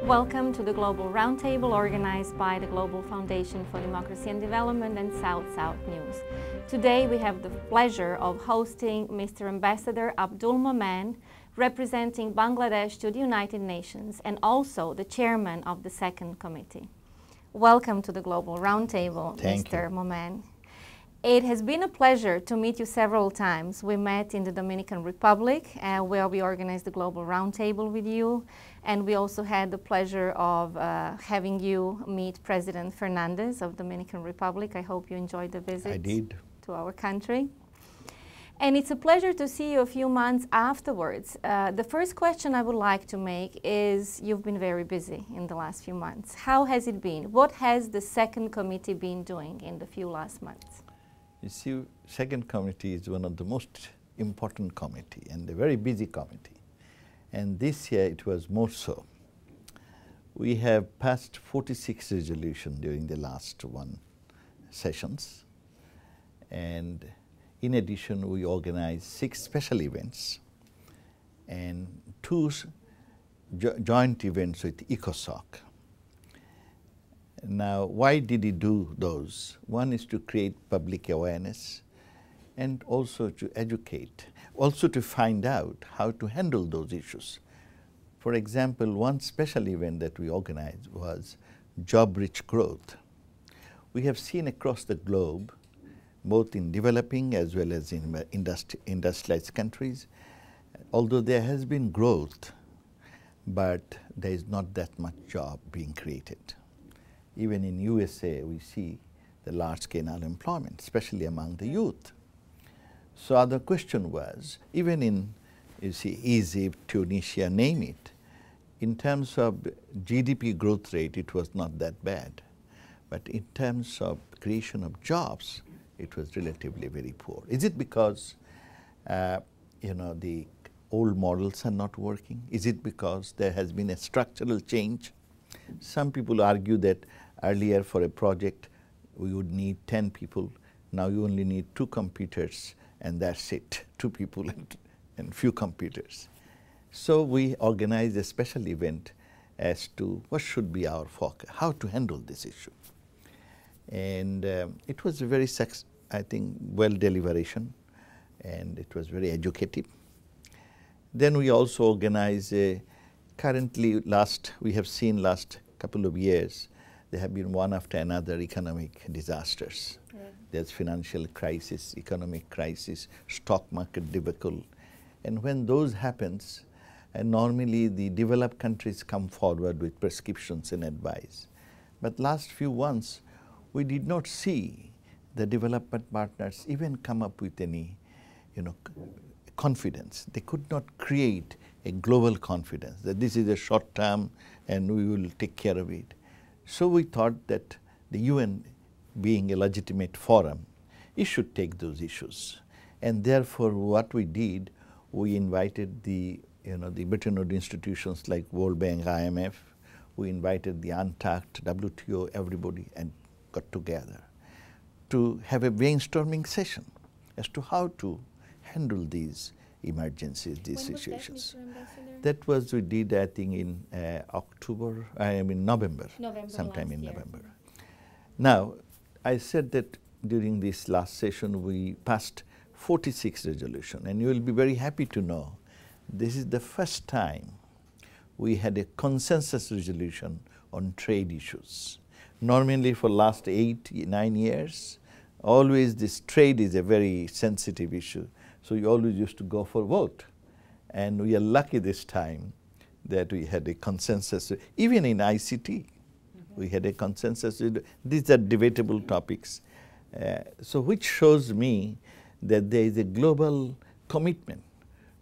Welcome to the Global Roundtable organized by the Global Foundation for Democracy and Development and South-South News. Today we have the pleasure of hosting Mr. Ambassador Abdul Momen, representing Bangladesh to the United Nations and also the chairman of the second committee. Welcome to the Global Roundtable, Mr. Momen. It has been a pleasure to meet you several times. We met in the Dominican Republic where we organized the Global Roundtable with you, and we also had the pleasure of having you meet President Fernandez of Dominican Republic. I hope you enjoyed the visit. I did. To our country. And it's a pleasure to see you a few months afterwards. The first question I would like to make is, you've been very busy in the last few months. How has it been? What has the second committee been doing in the few last months? You see, second committee is one of the most important committee and a very busy committee. And this year it was more so. We have passed 46 resolutions during the last sessions. And in addition, we organized 6 special events and 2 joint events with ECOSOC. Now, why did he do those? One is to create public awareness and also to educate, also to find out how to handle those issues. For example, one special event that we organized was job-rich growth. We have seen across the globe, both in developing as well as in industrialized countries, although there has been growth, but there is not that much job being created. Even in USA, we see the large-scale unemployment, especially among the youth. So the question was, even in, you see, Egypt, Tunisia, name it, in terms of GDP growth rate, it was not that bad. But in terms of creation of jobs, it was relatively very poor. Is it because, the old models are not working? Is it because there has been a structural change? Some people argue that earlier for a project we would need 10 people. Now you only need 2 computers and that's it, 2 people and few computers. So we organized a special event as to what should be our focus, how to handle this issue. And it was a very, I think, well deliberation, and it was very educative. Then we also organized currently we have seen last couple of years, there have been one after another economic disasters. Yeah. There's financial crisis, economic crisis, stock market debacle. And when those happens, normally the developed countries come forward with prescriptions and advice. But last few months, we did not see the development partners even come up with any, confidence. They could not create a global confidence that this is a short term and we will take care of it. So we thought that the UN, being a legitimate forum, it should take those issues. And therefore what we did, we invited the Bretton Woods institutions like World Bank, IMF, we invited the UNTACT, WTO, everybody, and got together to have a brainstorming session as to how to handle these emergencies, these situations. That was we did, I think, in November, sometime in November. Now, I said that during this last session we passed 46 resolutions, and you will be very happy to know this is the first time we had a consensus resolution on trade issues. Normally for last 8-9 years, always this trade is a very sensitive issue. So we always used to go for vote. And we are lucky this time that we had a consensus. Even in ICT, we had a consensus. These are debatable topics. So which shows me that there is a global commitment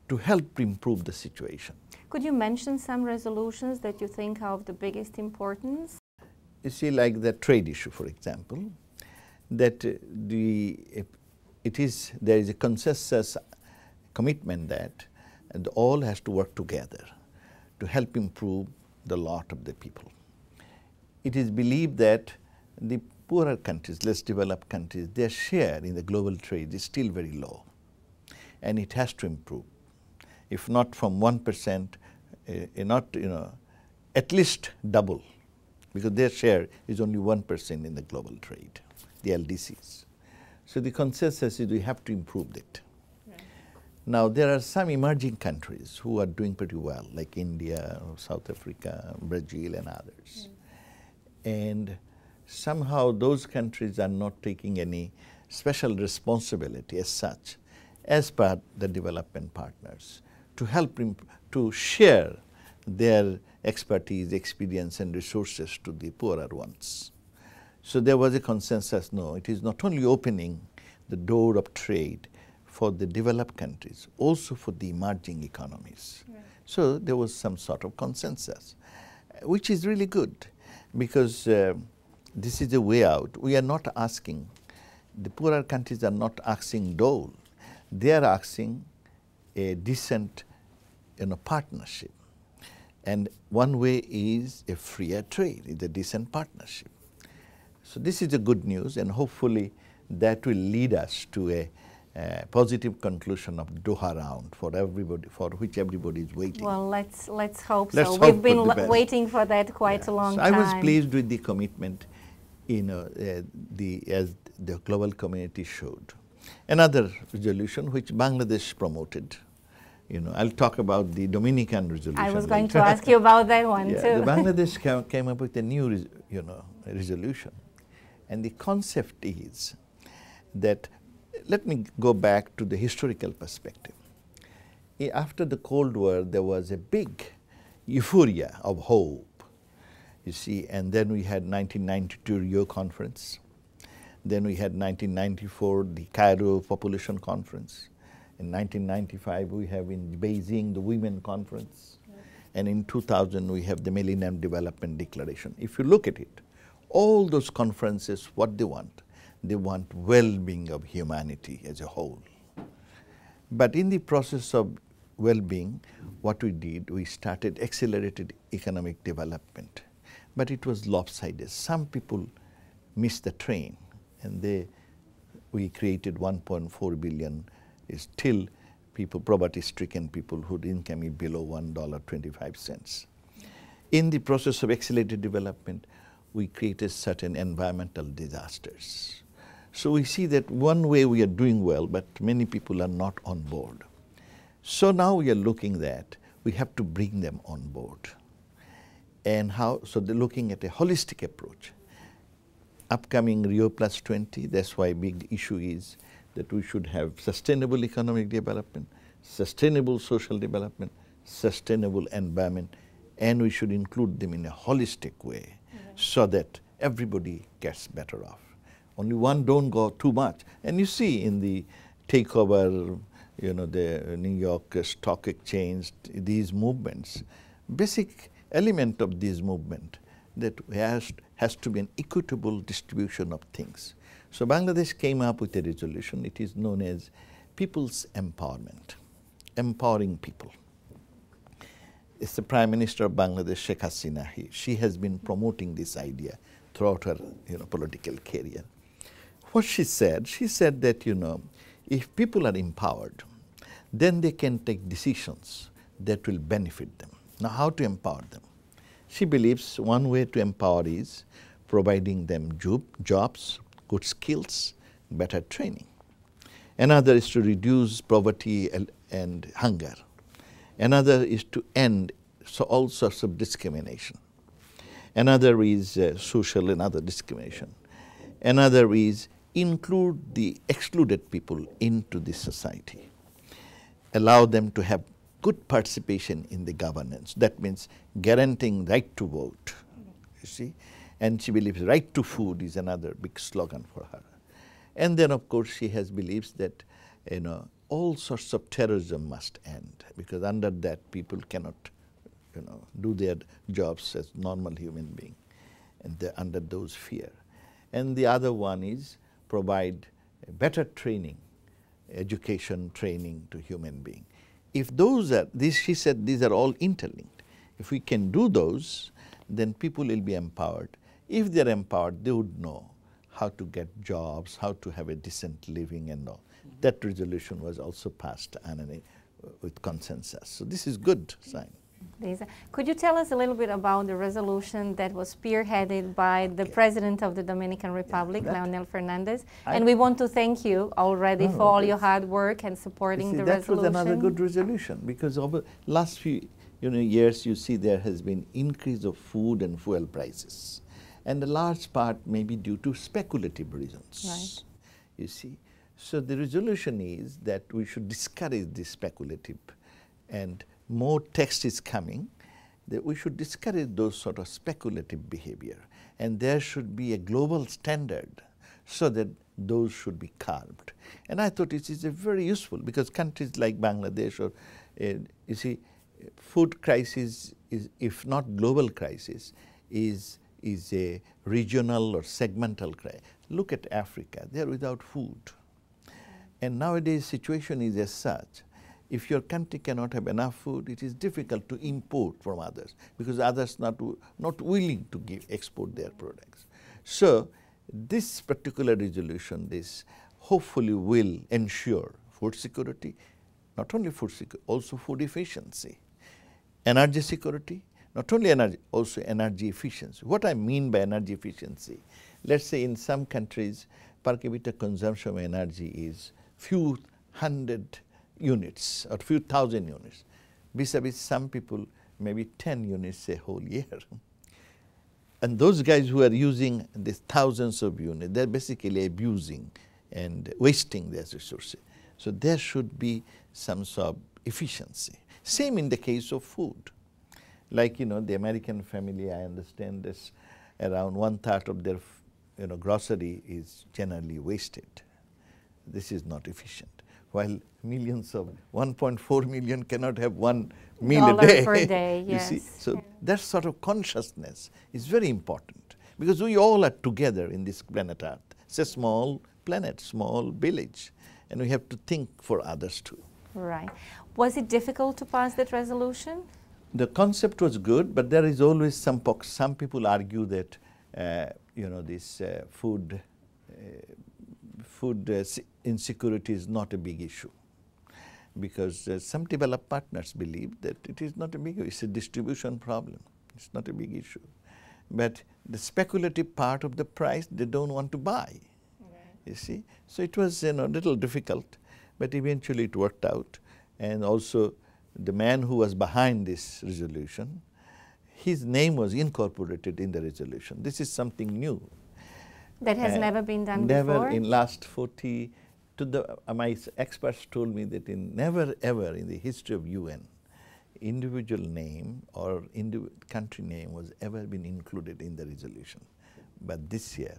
to help improve the situation. Could you mention some resolutions that you think are of the biggest importance? You see, like the trade issue, for example, that there is a consensus commitment that all has to work together to help improve the lot of the people. It is believed that the poorer countries, less developed countries, their share in the global trade is still very low, and it has to improve. If not from 1%, at least double, because their share is only 1% in the global trade, the LDCs. So the consensus is we have to improve it. Right. Now there are some emerging countries who are doing pretty well, like India, South Africa, Brazil and others. And somehow those countries are not taking any special responsibility as such as per the development partners to help to share their expertise, experience and resources to the poorer ones. So there was a consensus, no, it is not only opening the door of trade for the developed countries, also for the emerging economies. Right. So there was some sort of consensus, which is really good, because this is a way out. We are not asking, the poorer countries are not asking dole, they are asking a decent partnership. And one way is a freer trade, it's a decent partnership. So this is a good news, and hopefully that will lead us to a positive conclusion of Doha round for everybody, for which everybody is waiting. Well, let's hope so. We've been waiting for that quite a long time. I was pleased with the commitment, as the global community showed. Another resolution which Bangladesh promoted. I'll talk about the Dominican resolution. I was going to ask you about that one too. The Bangladesh came up with a new, resolution, and the concept is that, let me go back to the historical perspective. After the Cold War, there was a big euphoria of hope, you see, and then we had 1992 Rio Conference, then we had 1994 the Cairo Population Conference. In 1995, we have in Beijing the Women Conference. Yes. And in 2000, we have the Millennium Development Declaration. If you look at it, all those conferences, what they want well-being of humanity as a whole. But in the process of well-being, what we did, we started accelerated economic development. But it was lopsided. Some people missed the train, and we created 1.4 billion still people, poverty-stricken people whose income is below $1.25. In the process of accelerated development, we created certain environmental disasters. So we see that one way we are doing well, but many people are not on board. So now we are looking that we have to bring them on board. And how? So they're looking at a holistic approach. Upcoming Rio Plus 20, that's why big issue is that we should have sustainable economic development, sustainable social development, sustainable environment, and we should include them in a holistic way so that everybody gets better off. Only one don't go too much. And you see in the takeover, the New York Stock Exchange, these movements, basic element of this movement that has to be an equitable distribution of things. So Bangladesh came up with a resolution. It is known as People's Empowerment, empowering people. It's the Prime Minister of Bangladesh, Sheikh Hasina. She has been promoting this idea throughout her political career. What she said that if people are empowered, then they can take decisions that will benefit them. Now, how to empower them? She believes one way to empower is providing them jobs, good skills, better training. Another is to reduce poverty and hunger. Another is to end all sorts of discrimination. Another is social and other discrimination. Another is include the excluded people into the society. Allow them to have good participation in the governance. That means guaranteeing right to vote, you see. And she believes right to food is another big slogan for her. And then, of course, she has beliefs that, all sorts of terrorism must end, because under that people cannot, do their jobs as normal human beings, and they're under those fear. And the other one is provide better training, education training to human beings. If those are, she said these are all interlinked. If we can do those, then people will be empowered. If they're empowered, they would know how to get jobs, how to have a decent living and all. That resolution was also passed with consensus. So this is good sign. Lisa, could you tell us a little bit about the resolution that was spearheaded by the President of the Dominican Republic, Leonel Fernandez? And we want to thank you already for all your hard work and supporting the resolution. That was another good resolution, because over last few years, you see there has been increase of food and fuel prices. And a large part may be due to speculative reasons. Right. You see. So the resolution is that we should discourage this speculative, and more text is coming, that we should discourage those sort of speculative behavior. And there should be a global standard so that those should be curbed. And I thought it is a very useful, because countries like Bangladesh, or you see, food crisis is, if not global crisis, is a regional or segmental crisis. Look at Africa, they are without food. And nowadays situation is as such, if your country cannot have enough food, it is difficult to import from others, because others not willing to export their products. So this particular resolution, this hopefully will ensure food security, not only food security, also food efficiency, energy security, not only energy, also energy efficiency. What I mean by energy efficiency, let's say in some countries, per capita consumption of energy is few hundred units or few thousand units. Vis-a-vis some people, maybe 10 units a whole year. And those guys who are using these thousands of units, they're basically abusing and wasting their resources. So there should be some sort of efficiency. Same in the case of food. Like, the American family, I understand this, around 1/3 of their grocery is generally wasted. This is not efficient. While millions of 1.4 million cannot have one meal a day. Per day, yes. You see? So that sort of consciousness is very important, because we all are together in this planet Earth. It's a small planet, small village, and we have to think for others too. Right. Was it difficult to pass that resolution? The concept was good, but there is always some people argue that this food insecurity is not a big issue, because some developed partners believe that it is not a big issue. It's a distribution problem. It's not a big issue. But the speculative part of the price, they don't want to buy. You see, so it was a little difficult, but eventually it worked out. And also, the man who was behind this resolution, his name was incorporated in the resolution. This is something new. That has never been done never before? In last 40, my experts told me that never ever in the history of UN, individual name or country name was ever been included in the resolution. But this year,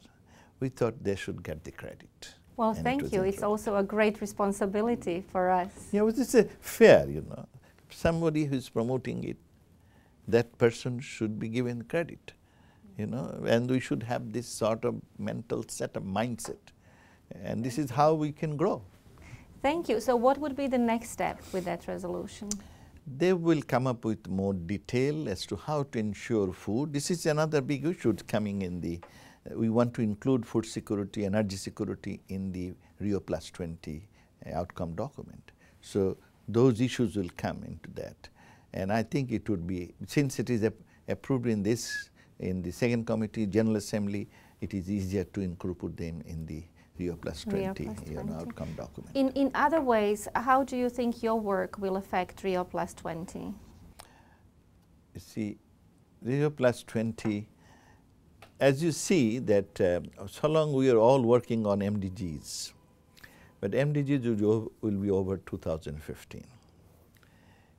we thought they should get the credit. Well, thank you. It's also a great responsibility for us. Yeah, well, it's fair, Somebody who's promoting it, that person should be given credit, and we should have this sort of mental setup, mindset. And this is how we can grow. Thank you. So what would be the next step with that resolution? They will come up with more detail as to how to ensure food. This is another big issue coming in we want to include food security, energy security in the Rio Plus 20 outcome document. So those issues will come into that. And I think it would be, since it is approved in the second committee, General Assembly, it is easier to incorporate them in the Rio Plus 20, outcome document. In other ways, how do you think your work will affect Rio Plus 20? You see, Rio Plus 20, as you see that so long we are all working on MDGs, but MDGs will be over 2015.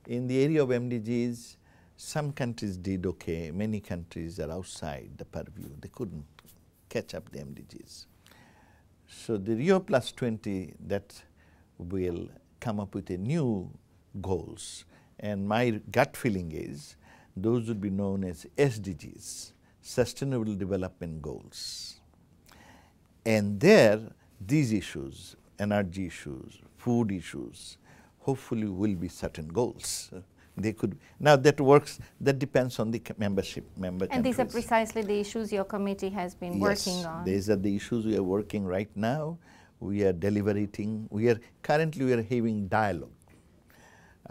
In the area of MDGs, some countries did okay, many countries are outside the purview. They couldn't catch up the MDGs. So the Rio Plus 20, that will come up with a new goals. And my gut feeling is those would be known as SDGs, Sustainable Development Goals. And there, these issues, energy issues, food issues, hopefully will be certain goals. They could, now that works, that depends on the member countries. And these are precisely the issues your committee has been working on. These are the issues we are working right now. We are deliberating. Currently we are having dialogue.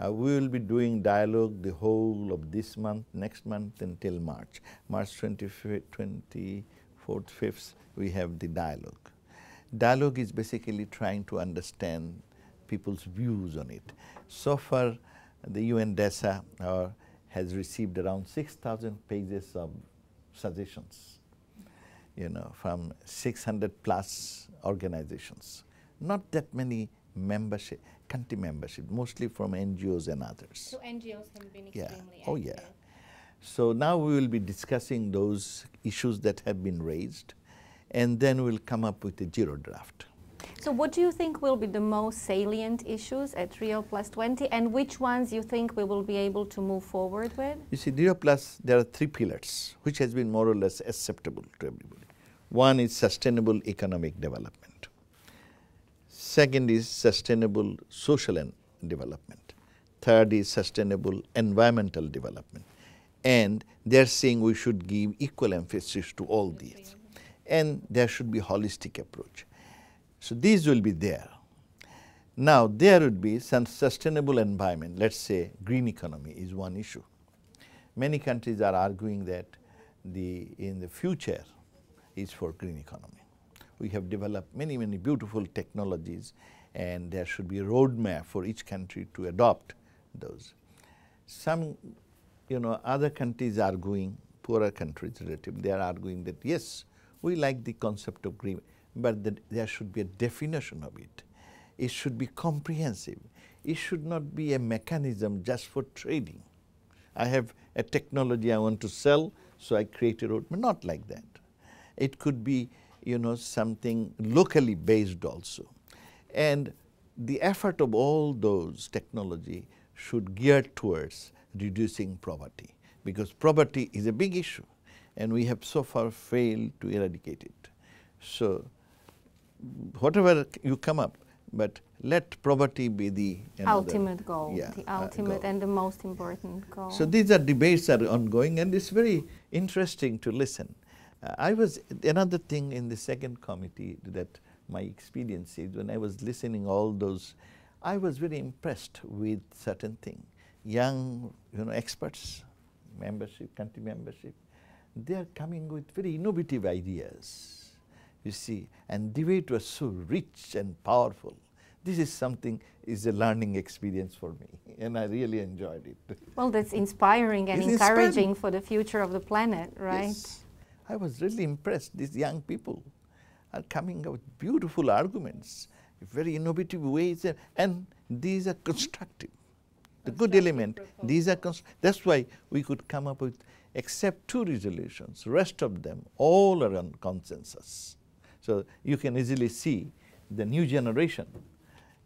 We will be doing dialogue the whole of this month, next month until March. March 24th, 5th, we have the dialogue. Dialogue is basically trying to understand people's views on it. So far, the UN DESA has received around 6,000 pages of suggestions, from 600 plus organizations. Not that many country membership, mostly from NGOs and others. So NGOs have been extremely active. Oh yeah. So now we will be discussing those issues that have been raised, and then we'll come up with a zero draft. So what do you think will be the most salient issues at Rio+20, and which ones you think we will be able to move forward with? You see, Rio Plus, there are 3 pillars, which has been more or less acceptable to everybody. One is sustainable economic development. Second is sustainable social development. Third is sustainable environmental development. And they're saying we should give equal emphasis to all these. And there should be a holistic approach. So these will be there. Now there would be some sustainable environment. Let's say green economy is one issue. Many countries are arguing that in the future is for green economy. We have developed many, many beautiful technologies, and there should be a roadmap for each country to adopt those. Some, other countries are arguing, poorer countries relatively, they are arguing that yes, we like the concept of green, but there should be a definition of it. It should be comprehensive. It should not be a mechanism just for trading. I have a technology I want to sell, so I create a roadmap. Not like that. It could be, something locally based also. And the effort of all those technology should gear towards reducing poverty, because poverty is a big issue, and we have so far failed to eradicate it. So whatever you come up, but let poverty be the ultimate goal, yeah, the ultimate goal. And the most important goal. So these are debates are ongoing, and it's very interesting to listen. Another thing in the second committee that my experience is, when I was listening all those, I was very impressed with certain things. Young, experts, country membership, they are coming with very innovative ideas, you see, and debate was so rich and powerful. This is something, is a learning experience for me, and I really enjoyed it. Well, that's inspiring and encouraging for the future of the planet, right? Yes. I was really impressed. These young people are coming up with beautiful arguments, very innovative ways, and these are constructive. The good element, these are that's why we could come up with, except 2 resolutions, rest of them all are on consensus. So you can easily see the new generation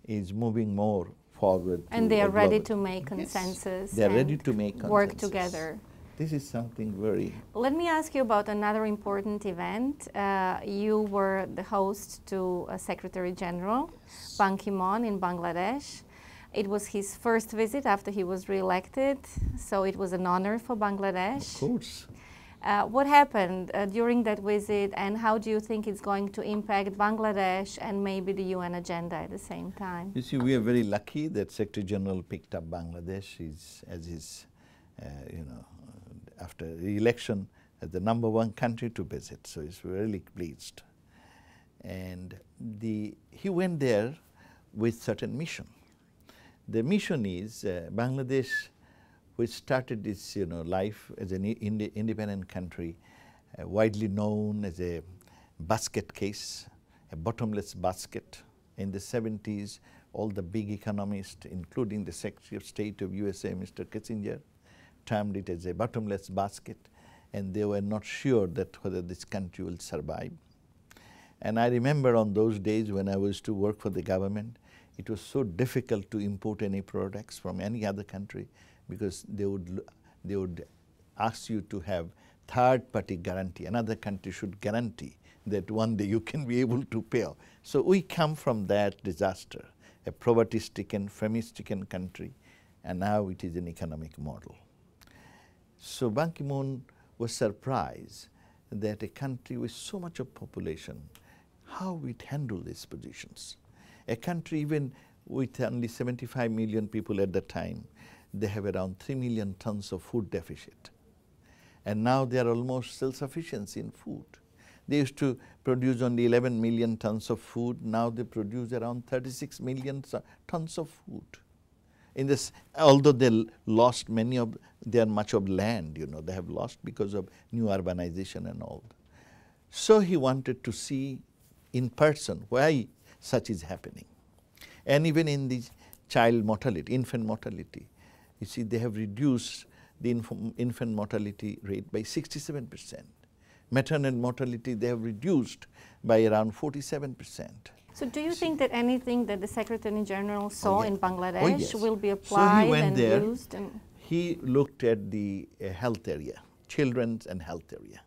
is moving more forward. And they are ready to make consensus. Yes, they are ready to make consensus. Work together. This is something very... Let me ask you about another important event. You were the host to Secretary General Ban Ki-moon in Bangladesh. It was his first visit after he was re-elected, so it was an honor for Bangladesh. Of course. What happened during that visit, and how do you think it's going to impact Bangladesh and maybe the UN agenda at the same time? You see, we are very lucky that Secretary General picked up Bangladesh as his, after the election, as the #1 country to visit. So he's really pleased. And he went there with certain mission. The mission is Bangladesh, which started its life as an independent country, widely known as a basket case, a bottomless basket. In the 70s, all the big economists, including the Secretary of State of USA, Mr. Kissinger, termed it as a bottomless basket, and they were not sure that whether this country will survive. And I remember on those days when I was to work for the government, it was so difficult to import any products from any other country, because they would ask you to have third-party guarantee. Another country should guarantee that one day you can be able to pay. So we come from that disaster, a poverty-stricken, famine-stricken country, and now it is an economic model. So Ban Ki-moon was surprised that a country with so much of population, how it handle these positions. A country even with only 75 million people at the time, they have around 3 million tons of food deficit. And now they are almost self-sufficiency in food. They used to produce only 11 million tons of food. Now they produce around 36 million tons of food. In this, although they lost much of land, you know, they have lost because of new urbanization and all. So he wanted to see in person why such is happening. And even in the child mortality, infant mortality, you see they have reduced the infant mortality rate by 67%. Maternal mortality they have reduced by around 47%. So do you think that anything that the Secretary General saw in Bangladesh will be So applied he went and there, used? And he looked at the health area, children's and health area.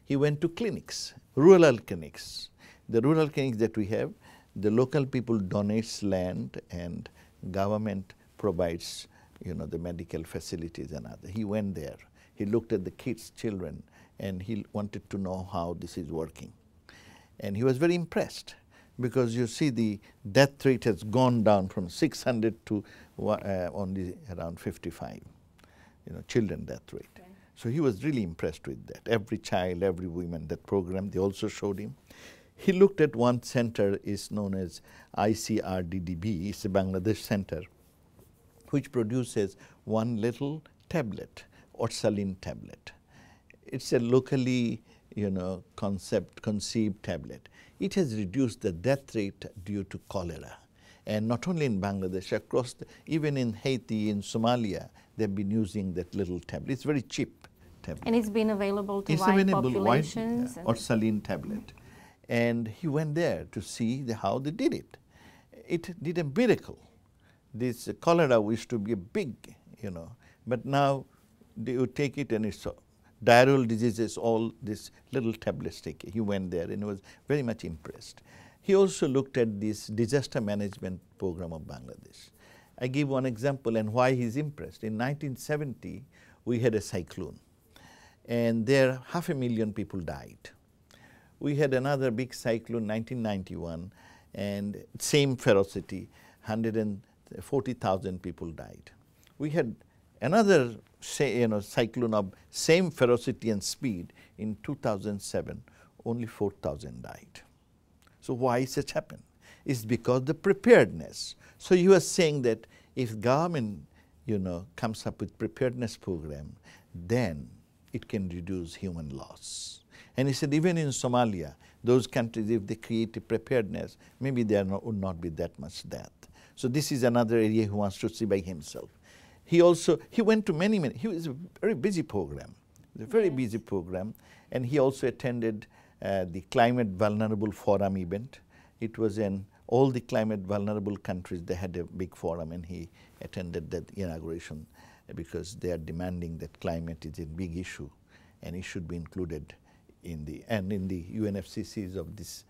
He went to clinics, rural clinics. The rural clinics that we have, the local people donates land and government provides, you know, the medical facilities and other. He went there. He looked at the kids, children, and he wanted to know how this is working. And he was very impressed because you see the death rate has gone down from 600 to only around 55, you know, children death rate. Okay. So he was really impressed with that. Every child, every woman, that program, they also showed him. He looked at one center is known as ICRDDB, it's a Bangladesh center, which produces one little tablet, Orsalin tablet. It's a locally, you know, conceived tablet. It has reduced the death rate due to cholera. And not only in Bangladesh, across even in Haiti, in Somalia, they've been using that little tablet. It's very cheap tablet. And it's been available to wide populations? Orsalin tablet. And he went there to see how they did it. It did a miracle. This cholera used to be a big, you know, but now they would take it and it's diarrheal diseases, all this little tablets take it. He went there and was very much impressed. He also looked at this disaster management program of Bangladesh. I give one example and why he's impressed. In 1970, we had a cyclone and there 500,000 people died. We had another big cyclone, 1991, and same ferocity, 140,000 people died. We had another cyclone of same ferocity and speed in 2007, only 4,000 died. So why such happened? It's because the preparedness. So you are saying that if government, you know, comes up with preparedness program, then it can reduce human loss. And he said even in Somalia, those countries, if they create a preparedness, maybe there would not be that much death. So this is another area he wants to see by himself. He went to many, he was a very busy program, a very busy program, and he also attended the Climate Vulnerable Forum event. It was in all the climate vulnerable countries, they had a big forum and he attended that inauguration because they are demanding that climate is a big issue and it should be included in the UNFCCCs of this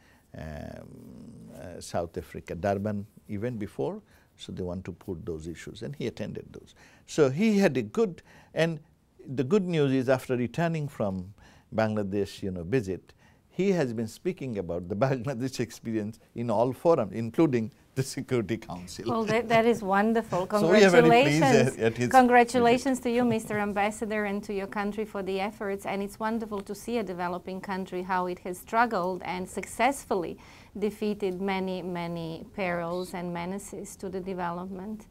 South Africa, Durban event before, so they want to put those issues and he attended those. So he had a good, and the good news is after returning from Bangladesh, you know, visit, he has been speaking about the Bangladesh experience in all forums, including the Security Council. Well, that is wonderful. Congratulations. So congratulations to you, Mr. Ambassador, and to your country for the efforts. And it's wonderful to see a developing country, how it has struggled and successfully defeated many, many perils and menaces to the development.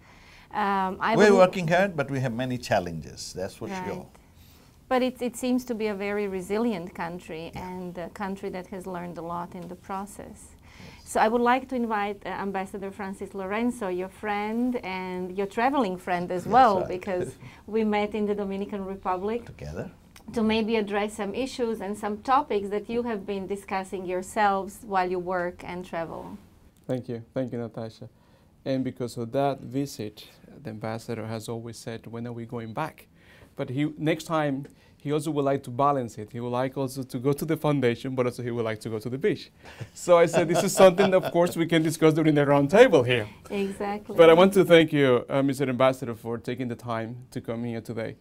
We're working hard, but we have many challenges, that's for sure. But it seems to be a very resilient country and a country that has learned a lot in the process. So I would like to invite Ambassador Francis Lorenzo, your friend and your traveling friend as well, because we met in the Dominican Republic together, to maybe address some issues and some topics that you have been discussing yourselves while you work and travel. Thank you, Natasha. And because of that visit, the ambassador has always said, when are we going back? But next time, he also would like to balance it. He would like also to go to the foundation, but also he would like to go to the beach. So I said, this is something that, of course, we can discuss during the roundtable here. Exactly. But I want to thank you, Mr. Ambassador, for taking the time to come here today.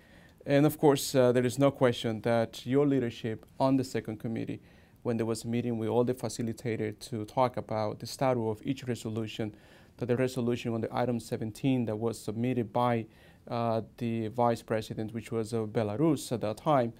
And of course, there is no question that your leadership on the second committee, when there was a meeting with all the facilitators to talk about the status of each resolution, that the resolution on the item 17 that was submitted by the vice president, which was of Belarus at that time,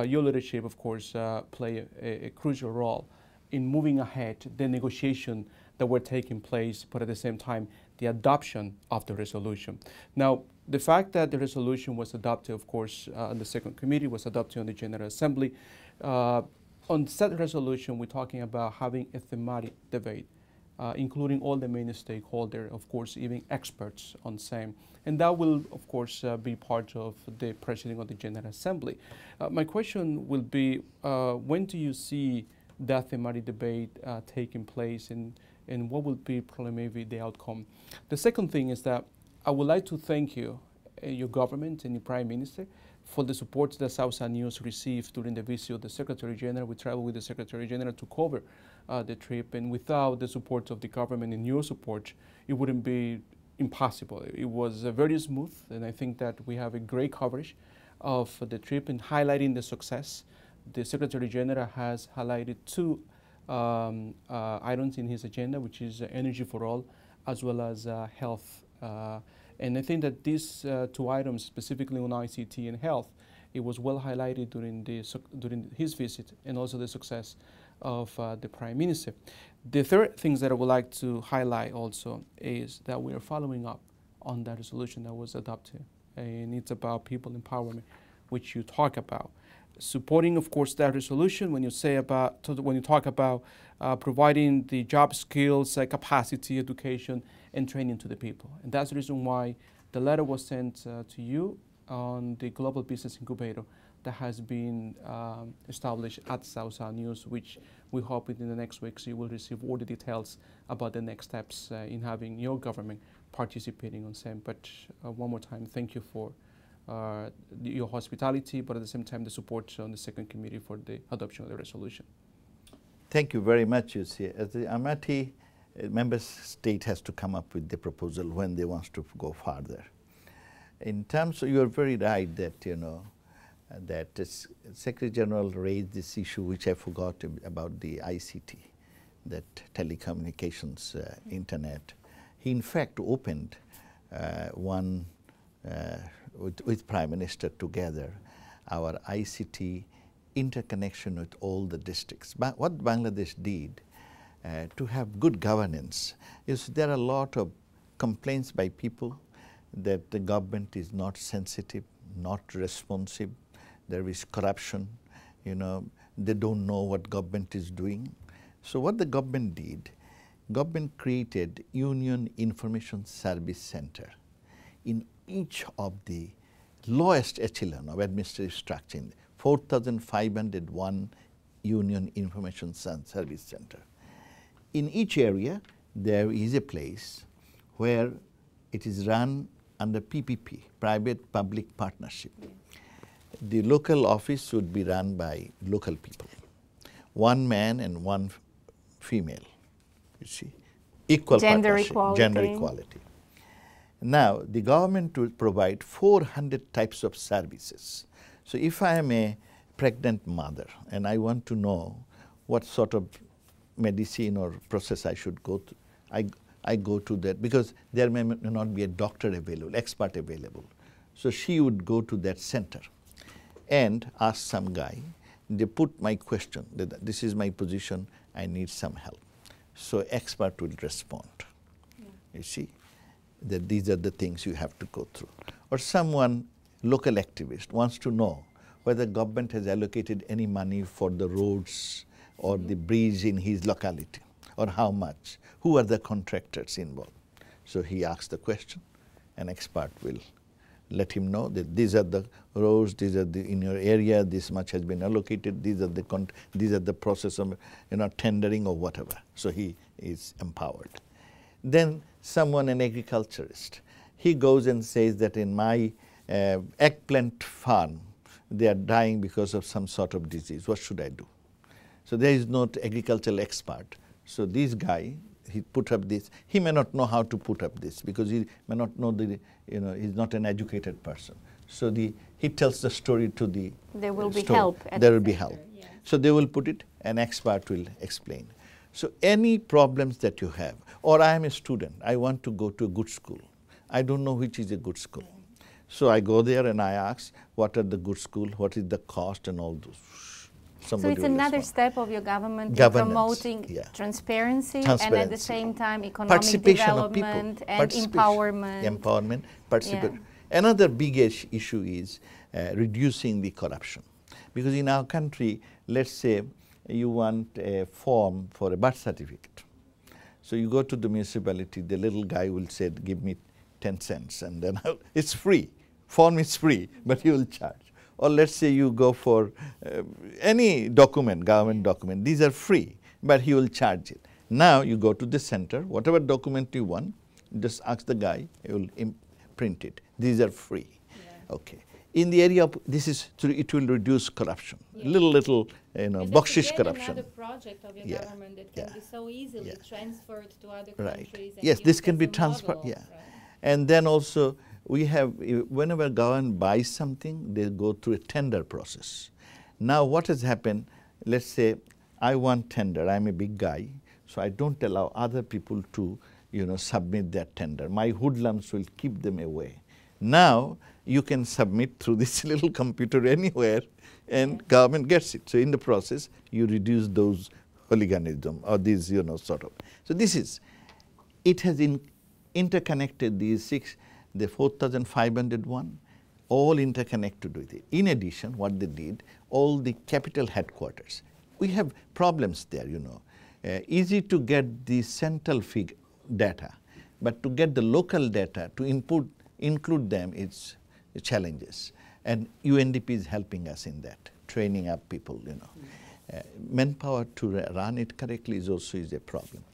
your leadership, of course, played a crucial role in moving ahead the negotiation that were taking place, but at the same time, the adoption of the resolution. Now, the fact that the resolution was adopted, of course, on the second committee, was adopted on the General Assembly. On said resolution, we're talking about having a thematic debate, including all the main stakeholders, of course, even experts on same. And that will, of course, be part of the President of the General Assembly. My question will be, when do you see that thematic debate taking place, and what will be probably maybe the outcome? The second thing is that I would like to thank you, your government and your Prime Minister, for the support that South South News received during the visit of the Secretary General. We traveled with the Secretary General to cover the trip, and without the support of the government and your support, it wouldn't be impossible. It was very smooth, and I think that we have a great coverage of the trip and highlighting the success. The Secretary General has highlighted two items in his agenda, which is energy for all, as well as health. And I think that these two items, specifically on ICT and health, it was well highlighted during his visit, and also the success of the Prime Minister. The third thing that I would like to highlight also is that we are following up on that resolution that was adopted, and it's about people empowerment, which you talk about. Supporting, of course, that resolution when you talk about providing the job skills, capacity, education, and training to the people. And that's the reason why the letter was sent to you on the Global Business Incubator that has been established at South South News, which we hope within the next weeks you will receive all the details about the next steps in having your government participating on SEM. But one more time, thank you for your hospitality, but at the same time the support on the second committee for the adoption of the resolution. Thank you very much. You see, as the Amati member state has to come up with the proposal when they want to go further. In terms of, you are very right that, you know, that the Secretary General raised this issue, which I forgot about the ICT, that telecommunications, internet. He in fact opened one with Prime Minister together, our ICT interconnection with all the districts. But what Bangladesh did to have good governance is there are a lot of complaints by people that the government is not sensitive, not responsive, there is corruption, you know, they don't know what government is doing. So what the government did, government created Union Information Service Center in each of the lowest echelon of administrative structure, 4,501 Union Information Service Center. In each area, there is a place where it is run under PPP, private-public partnership. The local office would be run by local people, one man and one female, you see, equal gender partnership, equality. Gender equality. Now, the government will provide 400 types of services. So if I am a pregnant mother and I want to know what sort of medicine or process I should go to, I go to that, because there may not be a doctor available, expert available. So she would go to that center and ask some guy, they put my question, that this is my position, I need some help. So expert will respond, you see, that these are the things you have to go through. Or someone, local activist, wants to know whether government has allocated any money for the roads or the bridge in his locality, or how much, who are the contractors involved. So he asks the question, an expert will let him know that these are the roads, these are the, in your area, this much has been allocated, these are the process of, you know, tendering or whatever. So he is empowered. Then someone, an agriculturist, he goes and says that in my eggplant farm, they are dying because of some sort of disease. What should I do? So there is no agricultural expert. So this guy, he put up this. He may not know how to put up this because he may not know the, you know, he's not an educated person. So he tells the story to the There will be store. help. There will be help. Yeah. So they will put it, an expert will explain. So any problems that you have, or I am a student, I want to go to a good school. I don't know which is a good school. So I go there and I ask, what are the good schools, what is the cost and all those. Somebody so it's another step of your government in Governance, promoting yeah. transparency and at the same time economic participation development of people, and empowerment. Empowerment, participation. Yeah. Another big issue is reducing the corruption. Because in our country, let's say you want a form for a birth certificate. So you go to the municipality, the little guy will say, give me 10 cents, and then it's free. Form is free, but he will charge. Or let's say you go for any document, government document, these are free, but he will charge it. Now you go to the center, whatever document you want, just ask the guy, he will print it. These are free. Yeah. Okay. In the area of this it will reduce corruption. Yeah. Little bakshish corruption. Another project of your government that can be so easily transferred to other countries. And yes, this can be transferred. Yeah. Right. And then also we have, whenever government buys something, they go through a tender process. Now what has happened, let's say I want tender, I'm a big guy, so I don't allow other people to submit their tender. My hoodlums will keep them away. Now you can submit through this little computer anywhere and government gets it. So in the process, you reduce those hooliganism or these, sort of. So this is, it has interconnected these the 4,501, all interconnected with it. In addition, what they did, all the capital headquarters. We have problems there, easy to get the central data, but to get the local data, to include them, it's challenges. And UNDP is helping us in that, training up people, manpower to run it correctly is also a problem.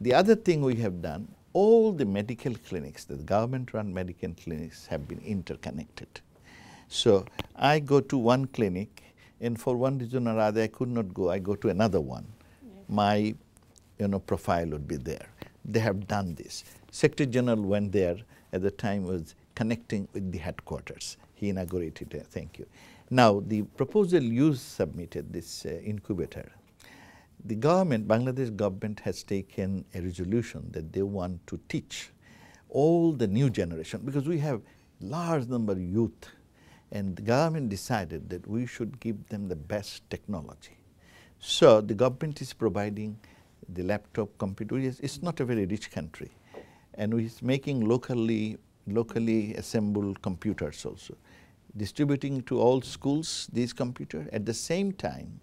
The other thing we have done, all the medical clinics, the government-run medical clinics have been interconnected. So I go to one clinic, and for one reason or other I could not go, I go to another one. Yeah. My profile would be there. They have done this. Secretary General went there at the time, was connecting with the headquarters. He inaugurated it. Thank you. Now the proposal you submitted, this incubator, the government, Bangladesh government has taken a resolution that they want to teach all the new generation, because we have large number of youth, and the government decided that we should give them the best technology. So the government is providing the laptop computer. It's not a very rich country, and we're making locally assembled computers also, distributing to all schools these computers, at the same time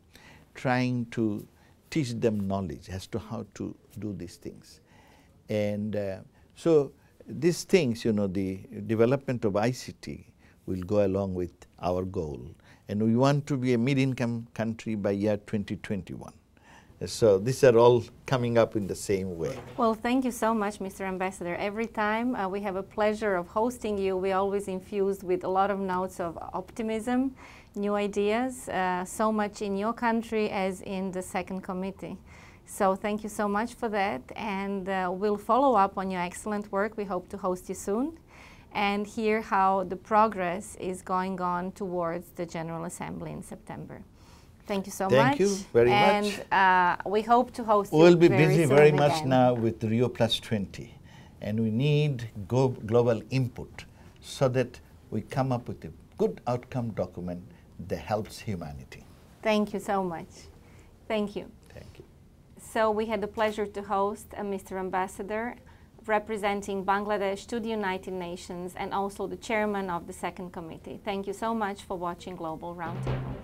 trying to teach them knowledge as to how to do these things. And so these things, the development of ICT will go along with our goal. And we want to be a mid-income country by year 2021. So these are all coming up in the same way. Well, thank you so much, Mr. Ambassador. Every time we have a pleasure of hosting you, we always infused with a lot of notes of optimism, new ideas, so much in your country as in the second committee. So thank you so much for that, and we'll follow up on your excellent work. We hope to host you soon and hear how the progress is going on towards the General Assembly in September. Thank you so much. Thank you very much. And we hope to host you We'll be very busy soon very again. much now with Rio Plus 20, and we need global input so that we come up with a good outcome document that helps humanity. Thank you so much. Thank you. Thank you. So we had the pleasure to host Mr. Ambassador, representing Bangladesh to the United Nations and also the chairman of the second committee. Thank you so much for watching Global Roundtable.